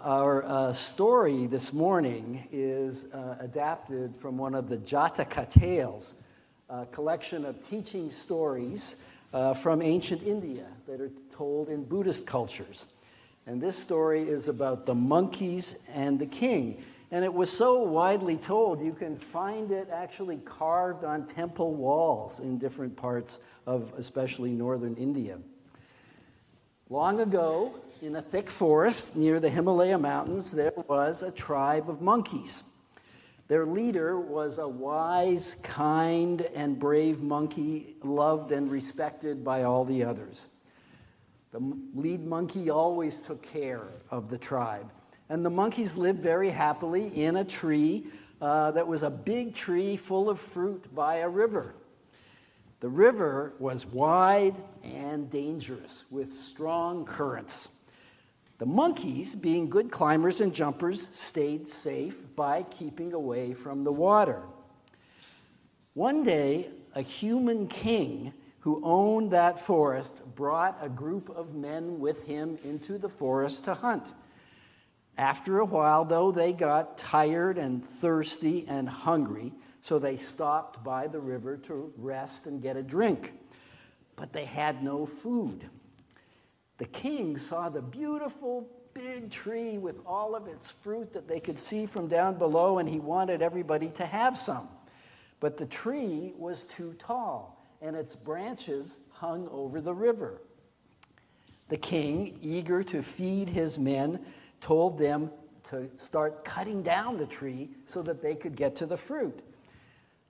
Our story this morning is adapted from one of the Jataka tales, a collection of teaching stories from ancient India that are told in Buddhist cultures. And this story is about the monkeys and the king. And it was so widely told, you can find it actually carved on temple walls in different parts of especially northern India. Long ago, in a thick forest near the Himalaya mountains, there was a tribe of monkeys. Their leader was a wise, kind, and brave monkey, loved and respected by all the others. The lead monkey always took care of the tribe. And the monkeys lived very happily in a tree that was a big tree full of fruit by a river. The river was wide and dangerous with strong currents. The monkeys, being good climbers and jumpers, stayed safe by keeping away from the water. One day, a human king who owned that forest brought a group of men with him into the forest to hunt. After a while, though, they got tired and thirsty and hungry, so they stopped by the river to rest and get a drink. But they had no food. The king saw the beautiful big tree with all of its fruit that they could see from down below, and he wanted everybody to have some. But the tree was too tall, and its branches hung over the river. The king, eager to feed his men, told them to start cutting down the tree so that they could get to the fruit.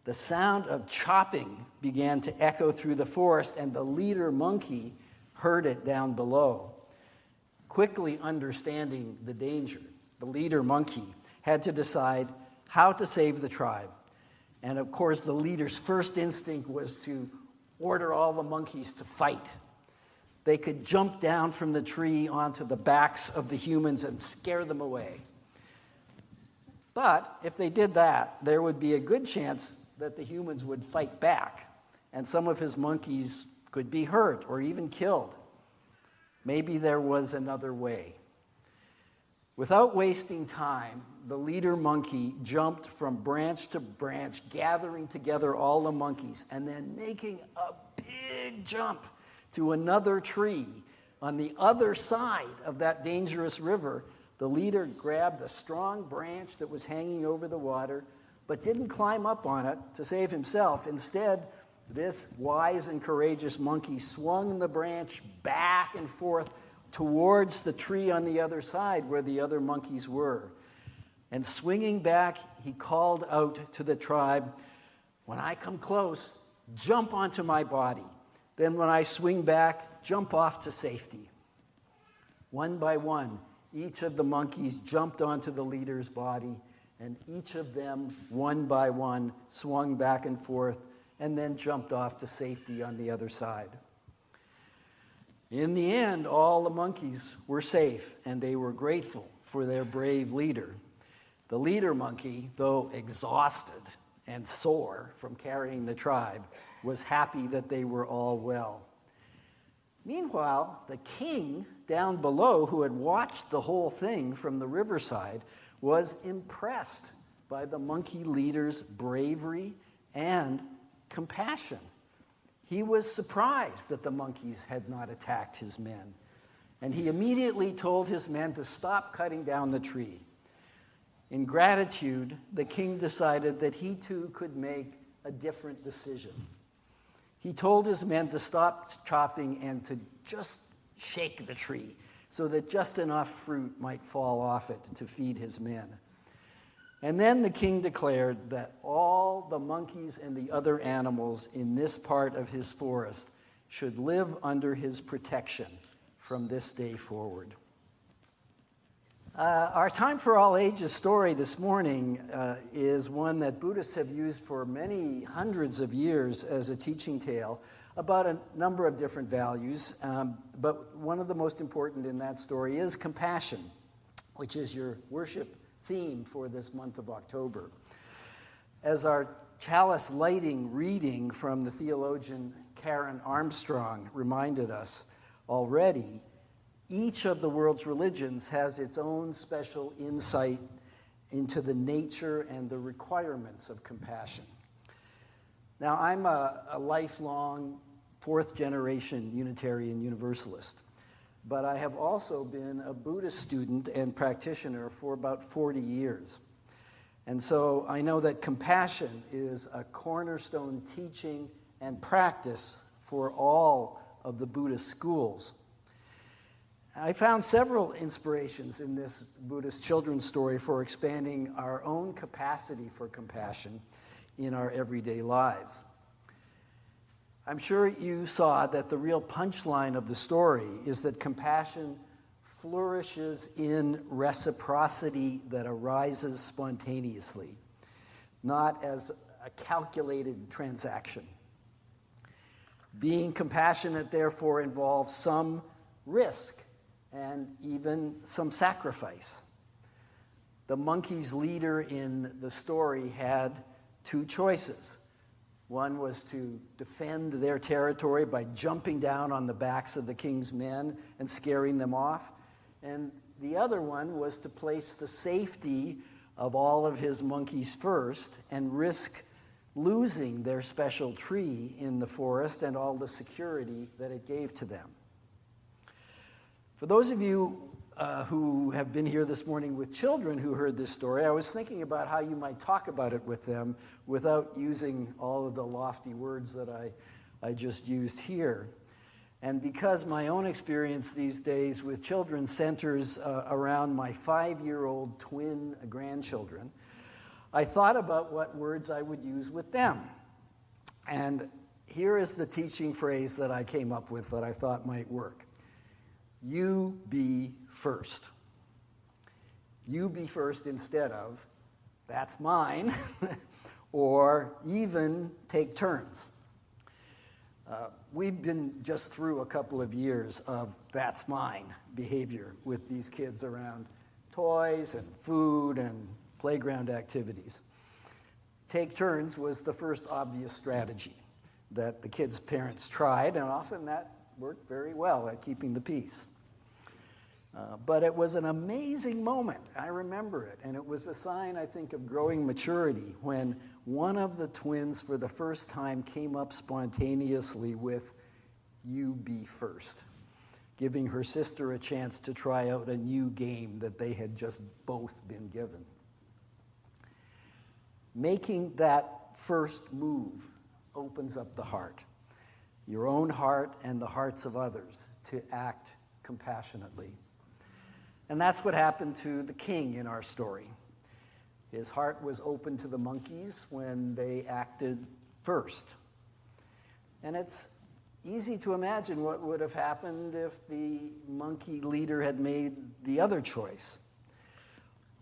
The sound of chopping began to echo through the forest, and the leader monkey heard it down below. Quickly understanding the danger, the leader monkey had to decide how to save the tribe. And of course, the leader's first instinct was to order all the monkeys to fight. They could jump down from the tree onto the backs of the humans and scare them away. But if they did that, there would be a good chance that the humans would fight back, and some of his monkeys could be hurt or even killed. Maybe there was another way. Without wasting time, the leader monkey jumped from branch to branch, gathering together all the monkeys, and then making a big jump to another tree on the other side of that dangerous river. The leader grabbed a strong branch that was hanging over the water, but didn't climb up on it to save himself. Instead, this wise and courageous monkey swung the branch back and forth towards the tree on the other side where the other monkeys were. And swinging back, he called out to the tribe, "When I come close, jump onto my body. Then when I swing back, jump off to safety." One by one, each of the monkeys jumped onto the leader's body, and each of them, one by one, swung back and forth and then jumped off to safety on the other side. In the end, all the monkeys were safe, and they were grateful for their brave leader. The leader monkey, though exhausted and sore from carrying the tribe, was happy that they were all well. Meanwhile, the king down below, who had watched the whole thing from the riverside, was impressed by the monkey leader's bravery and compassion. He was surprised that the monkeys had not attacked his men, and he immediately told his men to stop cutting down the tree. In gratitude, the king decided that he too could make a different decision. He told his men to stop chopping and to just shake the tree so that just enough fruit might fall off it to feed his men. And then the king declared that all the monkeys and the other animals in this part of his forest should live under his protection from this day forward. Our Time for All Ages story this morning is one that Buddhists have used for many hundreds of years as a teaching tale about a number of different values, but one of the most important in that story is compassion, which is your worship theme for this month of October. As our chalice lighting reading from the theologian Karen Armstrong reminded us already, each of the world's religions has its own special insight into the nature and the requirements of compassion. Now, I'm a lifelong fourth-generation Unitarian Universalist, but I have also been a Buddhist student and practitioner for about 40 years. And so I know that compassion is a cornerstone teaching and practice for all of the Buddhist schools. I found several inspirations in this Buddhist children's story for expanding our own capacity for compassion in our everyday lives. I'm sure you saw that the real punchline of the story is that compassion flourishes in reciprocity that arises spontaneously, not as a calculated transaction. Being compassionate, therefore, involves some risk and even some sacrifice. The monkey's leader in the story had two choices. One was to defend their territory by jumping down on the backs of the king's men and scaring them off. And the other one was to place the safety of all of his monkeys first and risk losing their special tree in the forest and all the security that it gave to them. For those of you who have been here this morning with children who heard this story, I was thinking about how you might talk about it with them without using all of the lofty words that I just used here. And because my own experience these days with children centers around my 5-year-old twin grandchildren, I thought about what words I would use with them. And here is the teaching phrase that I came up with that I thought might work. You be first. You be first instead of, that's mine, or even take turns. We've been just through a couple of years of that's mine behavior with these kids around toys and food and playground activities. Take turns was the first obvious strategy that the kids' parents tried, and often that worked very well at keeping the peace. But it was an amazing moment. I remember it. And it was a sign, I think, of growing maturity when one of the twins for the first time came up spontaneously with, you be first, giving her sister a chance to try out a new game that they had just both been given. Making that first move opens up the heart, your own heart and the hearts of others, to act compassionately. And that's what happened to the king in our story. His heart was open to the monkeys when they acted first. And it's easy to imagine what would have happened if the monkey leader had made the other choice.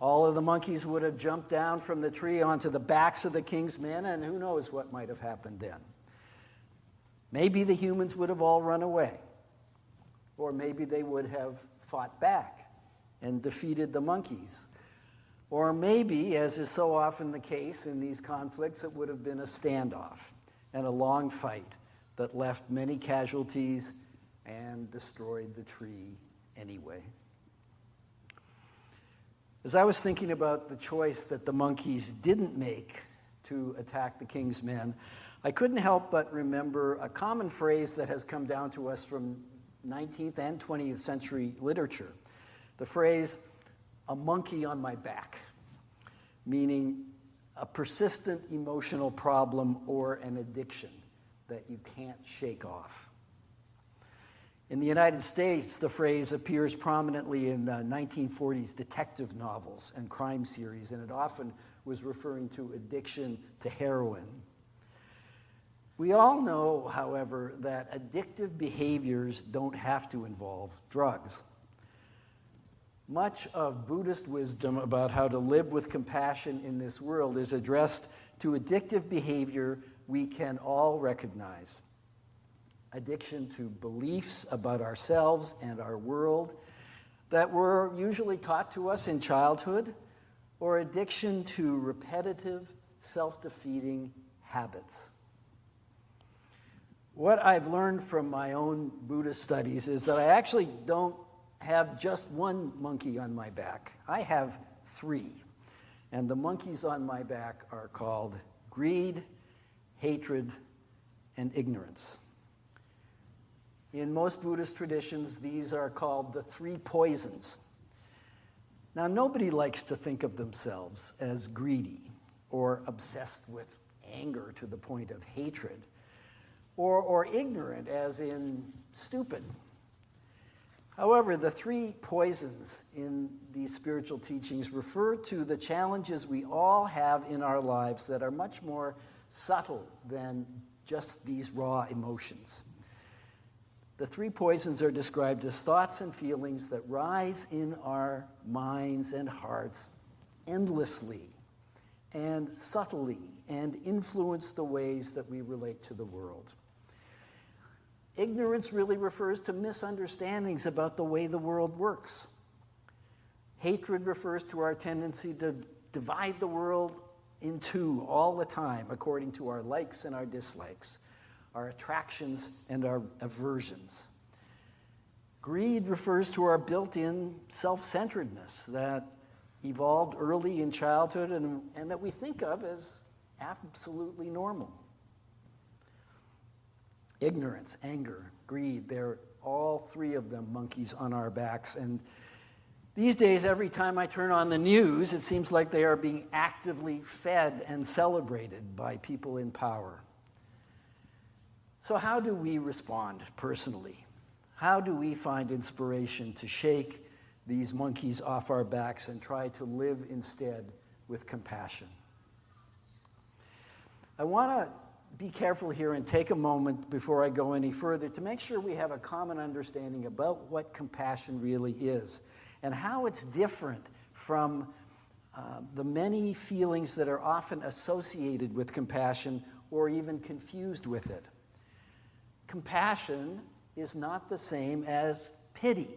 All of the monkeys would have jumped down from the tree onto the backs of the king's men, and who knows what might have happened then. Maybe the humans would have all run away, or maybe they would have fought back and defeated the monkeys. Or maybe, as is so often the case in these conflicts, it would have been a standoff and a long fight that left many casualties and destroyed the tree anyway. As I was thinking about the choice that the monkeys didn't make to attack the king's men, I couldn't help but remember a common phrase that has come down to us from 19th and 20th century literature. The phrase, a monkey on my back, meaning a persistent emotional problem or an addiction that you can't shake off. In the United States, the phrase appears prominently in the 1940s detective novels and crime series, and it often was referring to addiction to heroin. We all know, however, that addictive behaviors don't have to involve drugs. Much of Buddhist wisdom about how to live with compassion in this world is addressed to addictive behavior we can all recognize. Addiction to beliefs about ourselves and our world that were usually taught to us in childhood, or addiction to repetitive, self-defeating habits. What I've learned from my own Buddhist studies is that I actually don't have just one monkey on my back. I have three. And the monkeys on my back are called greed, hatred, and ignorance. In most Buddhist traditions, these are called the three poisons. Now, nobody likes to think of themselves as greedy or obsessed with anger to the point of hatred, or ignorant, as in stupid. However, the three poisons in these spiritual teachings refer to the challenges we all have in our lives that are much more subtle than just these raw emotions. The three poisons are described as thoughts and feelings that rise in our minds and hearts endlessly and subtly and influence the ways that we relate to the world. Ignorance really refers to misunderstandings about the way the world works. Hatred refers to our tendency to divide the world in two all the time, according to our likes and our dislikes, our attractions and our aversions. Greed refers to our built-in self-centeredness that evolved early in childhood and that we think of as absolutely normal. Ignorance, anger, greed, they're all three of them monkeys on our backs. And these days, every time I turn on the news, it seems like they are being actively fed and celebrated by people in power. So how do we respond personally? How do we find inspiration to shake these monkeys off our backs and try to live instead with compassion? I want to be careful here and take a moment before I go any further to make sure we have a common understanding about what compassion really is and how it's different from the many feelings that are often associated with compassion or even confused with it. Compassion is not the same as pity.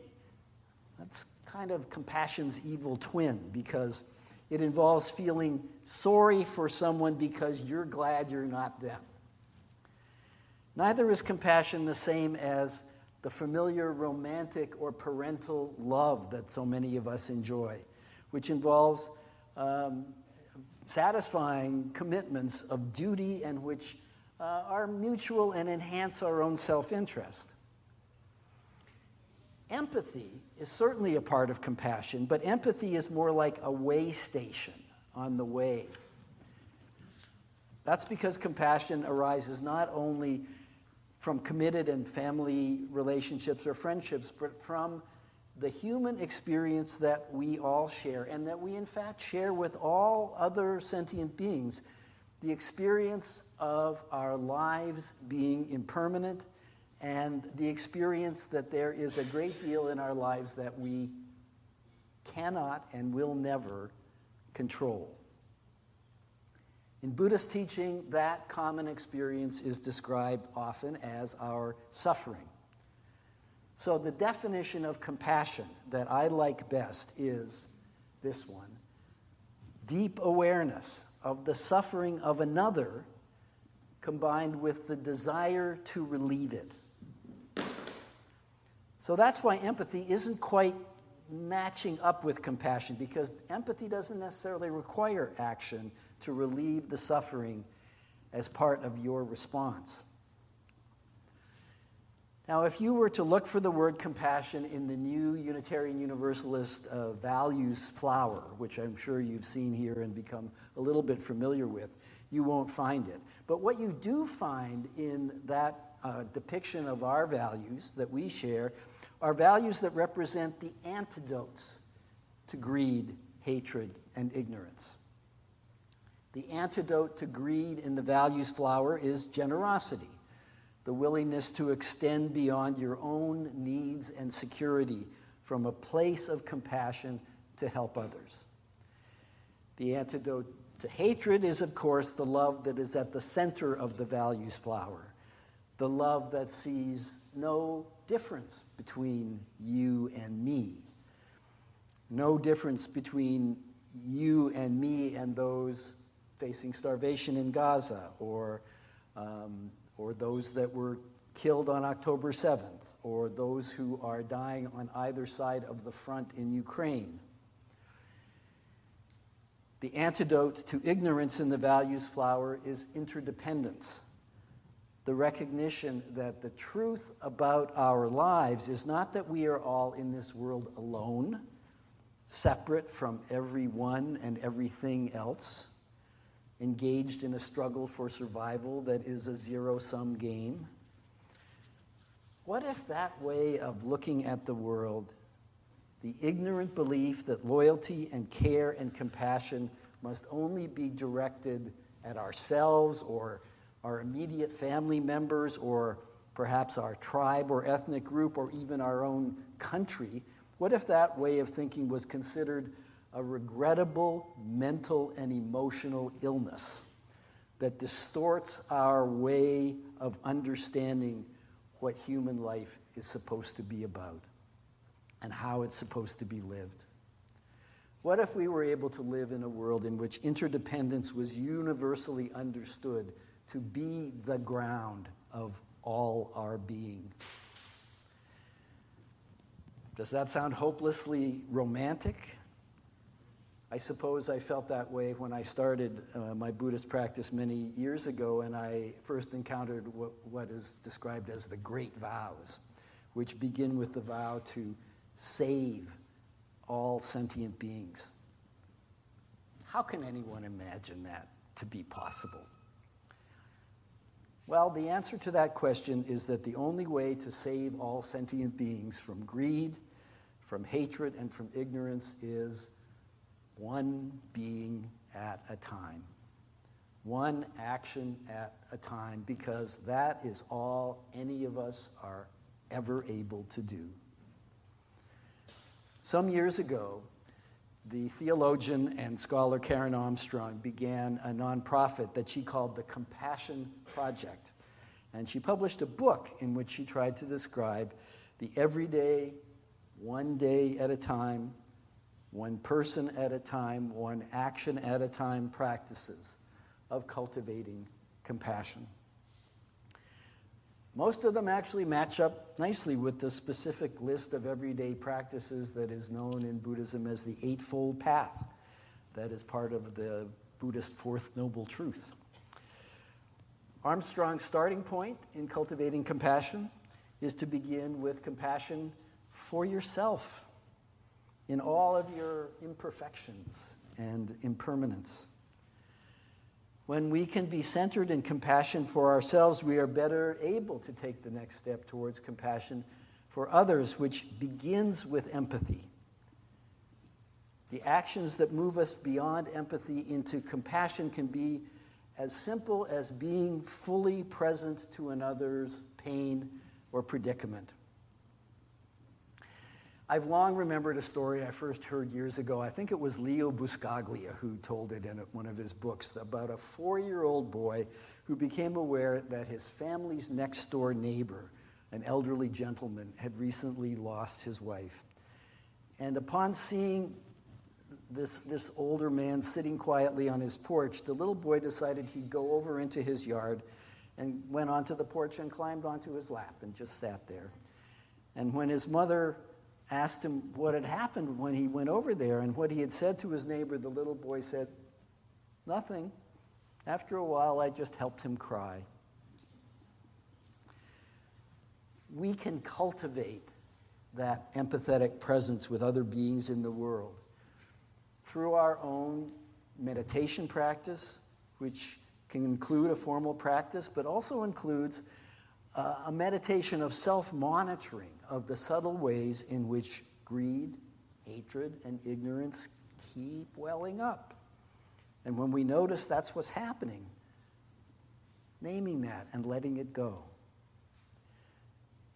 That's kind of compassion's evil twin, because it involves feeling sorry for someone because you're glad you're not them. Neither is compassion the same as the familiar romantic or parental love that so many of us enjoy, which involves satisfying commitments of duty and which are mutual and enhance our own self-interest. Empathy is certainly a part of compassion, but empathy is more like a way station on the way. That's because compassion arises not only from committed and family relationships or friendships, but from the human experience that we all share and that we in fact share with all other sentient beings, the experience of our lives being impermanent and the experience that there is a great deal in our lives that we cannot and will never control. In Buddhist teaching, that common experience is described often as our suffering. So the definition of compassion that I like best is this one: deep awareness of the suffering of another combined with the desire to relieve it. So that's why empathy isn't quite matching up with compassion, because empathy doesn't necessarily require action to relieve the suffering as part of your response. Now, if you were to look for the word compassion in the new Unitarian Universalist values flower, which I'm sure you've seen here and become a little bit familiar with, you won't find it. But what you do find in that depiction of our values that we share are values that represent the antidotes to greed, hatred, and ignorance. The antidote to greed in the values flower is generosity, the willingness to extend beyond your own needs and security from a place of compassion to help others. The antidote to hatred is, of course, the love that is at the center of the values flower, the love that sees no difference between you and me, no difference between you and me and those facing starvation in Gaza, or those that were killed on October 7th, or those who are dying on either side of the front in Ukraine. The antidote to ignorance in the values flower is interdependence. The recognition that the truth about our lives is not that we are all in this world alone, separate from everyone and everything else, engaged in a struggle for survival that is a zero-sum game. What if that way of looking at the world, the ignorant belief that loyalty and care and compassion must only be directed at ourselves or our immediate family members or perhaps our tribe or ethnic group or even our own country, what if that way of thinking was considered a regrettable mental and emotional illness that distorts our way of understanding what human life is supposed to be about and how it's supposed to be lived? What if we were able to live in a world in which interdependence was universally understood to be the ground of all our being? Does that sound hopelessly romantic? I suppose I felt that way when I started my Buddhist practice many years ago, and I first encountered what is described as the great vows, which begin with the vow to save all sentient beings. How can anyone imagine that to be possible? Well, the answer to that question is that the only way to save all sentient beings from greed, from hatred, and from ignorance is one being at a time, one action at a time, because that is all any of us are ever able to do. Some years ago, the theologian and scholar Karen Armstrong began a nonprofit that she called the Compassion Project. And she published a book in which she tried to describe the everyday, one day at a time, one person at a time, one action at a time practices of cultivating compassion. Most of them actually match up nicely with the specific list of everyday practices that is known in Buddhism as the Eightfold Path. That is part of the Buddhist Fourth Noble Truth. Armstrong's starting point in cultivating compassion is to begin with compassion for yourself in all of your imperfections and impermanence. When we can be centered in compassion for ourselves, we are better able to take the next step towards compassion for others, which begins with empathy. The actions that move us beyond empathy into compassion can be as simple as being fully present to another's pain or predicament. I've long remembered a story I first heard years ago. I think it was Leo Buscaglia who told it in one of his books about a 4-year-old boy who became aware that his family's next-door neighbor, an elderly gentleman, had recently lost his wife. And upon seeing this older man sitting quietly on his porch, the little boy decided he'd go over into his yard and went onto the porch and climbed onto his lap and just sat there. And when his mother asked him what had happened when he went over there and what he had said to his neighbor, the little boy said, "Nothing. After a while, I just helped him cry." We can cultivate that empathetic presence with other beings in the world through our own meditation practice, which can include a formal practice, but also includes a meditation of self-monitoring of the subtle ways in which greed, hatred, and ignorance keep welling up. And when we notice that's what's happening, naming that and letting it go.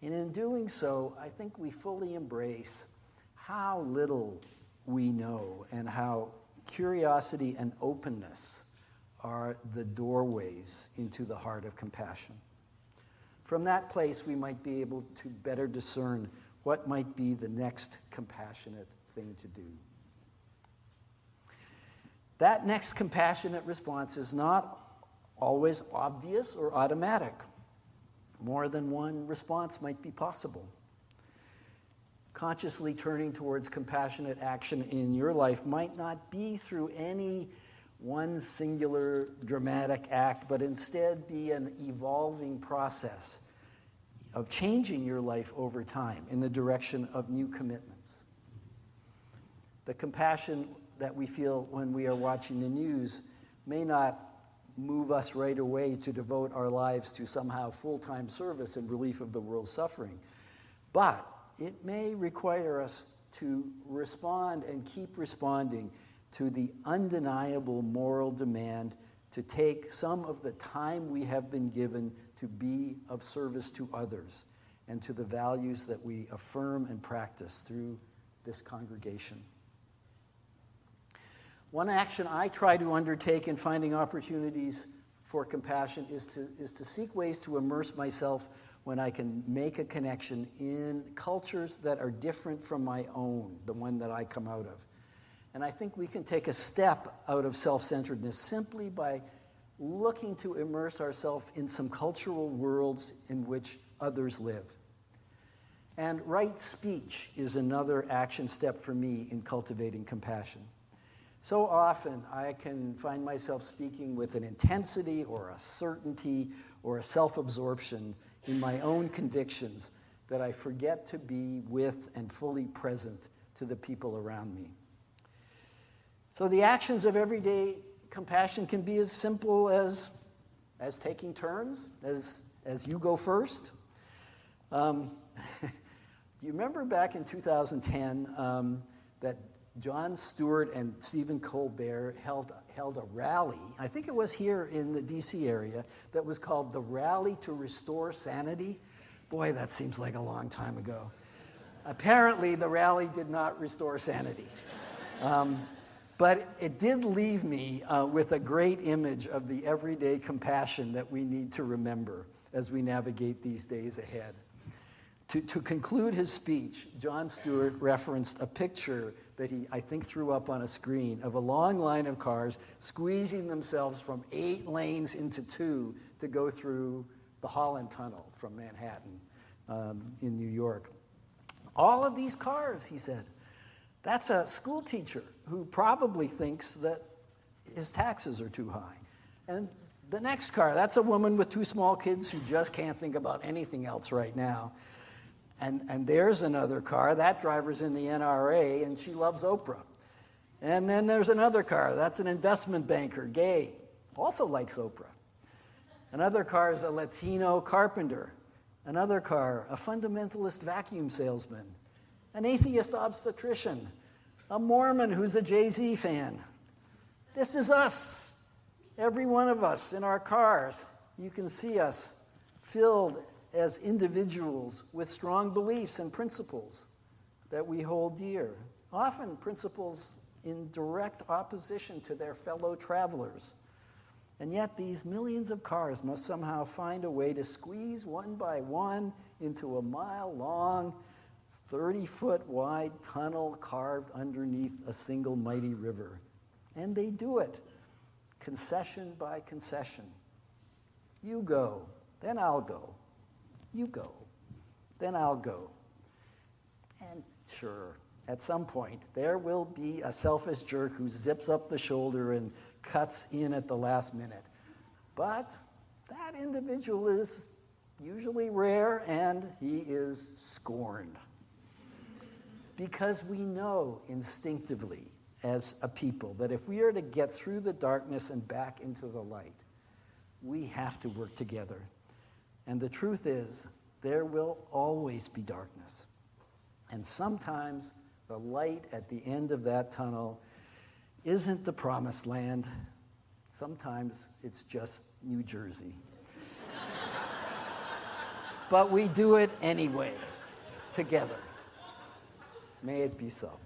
And in doing so, I think we fully embrace how little we know and how curiosity and openness are the doorways into the heart of compassion. From that place, we might be able to better discern what might be the next compassionate thing to do. That next compassionate response is not always obvious or automatic. More than one response might be possible. Consciously turning towards compassionate action in your life might not be through any one singular dramatic act, but instead be an evolving process of changing your life over time in the direction of new commitments. The compassion that we feel when we are watching the news may not move us right away to devote our lives to somehow full-time service in relief of the world's suffering, but it may require us to respond and keep responding to the undeniable moral demand to take some of the time we have been given to be of service to others and to the values that we affirm and practice through this congregation. One action I try to undertake in finding opportunities for compassion is to seek ways to immerse myself when I can make a connection in cultures that are different from my own, the one that I come out of. And I think we can take a step out of self-centeredness simply by looking to immerse ourselves in some cultural worlds in which others live. And right speech is another action step for me in cultivating compassion. So often I can find myself speaking with an intensity or a certainty or a self-absorption in my own convictions that I forget to be with and fully present to the people around me. So the actions of everyday compassion can be as simple as taking turns, as you go first. Do you remember back in 2010 that Jon Stewart and Stephen Colbert held a rally, I think it was here in the DC area, that was called the Rally to Restore Sanity? Boy, that seems like a long time ago. Apparently, the rally did not restore sanity. But it did leave me with a great image of the everyday compassion that we need to remember as we navigate these days ahead. To conclude his speech, Jon Stewart referenced a picture that he, I think, threw up on a screen of a long line of cars squeezing themselves from 8 lanes into 2 to go through the Holland Tunnel from Manhattan in New York. All of these cars, he said, that's a school teacher who probably thinks that his taxes are too high. And the next car, that's a woman with 2 small kids who just can't think about anything else right now. And there's another car. That driver's in the NRA, and she loves Oprah. And then there's another car. That's an investment banker, gay, also likes Oprah. Another car is a Latino carpenter. Another car, a fundamentalist vacuum salesman. An atheist obstetrician. A Mormon who's a Jay-Z fan. This is us. Every one of us in our cars. You can see us filled as individuals with strong beliefs and principles that we hold dear, often principles in direct opposition to their fellow travelers. And yet these millions of cars must somehow find a way to squeeze one by one into a mile-long, 30-foot-wide tunnel carved underneath a single mighty river. And they do it, concession by concession. You go, then I'll go. You go, then I'll go. And sure, at some point, there will be a selfish jerk who zips up the shoulder and cuts in at the last minute. But that individual is usually rare, and he is scorned. Because we know instinctively as a people that if we are to get through the darkness and back into the light, we have to work together. And the truth is, there will always be darkness. And sometimes the light at the end of that tunnel isn't the promised land. Sometimes it's just New Jersey. But we do it anyway, together. May it be so.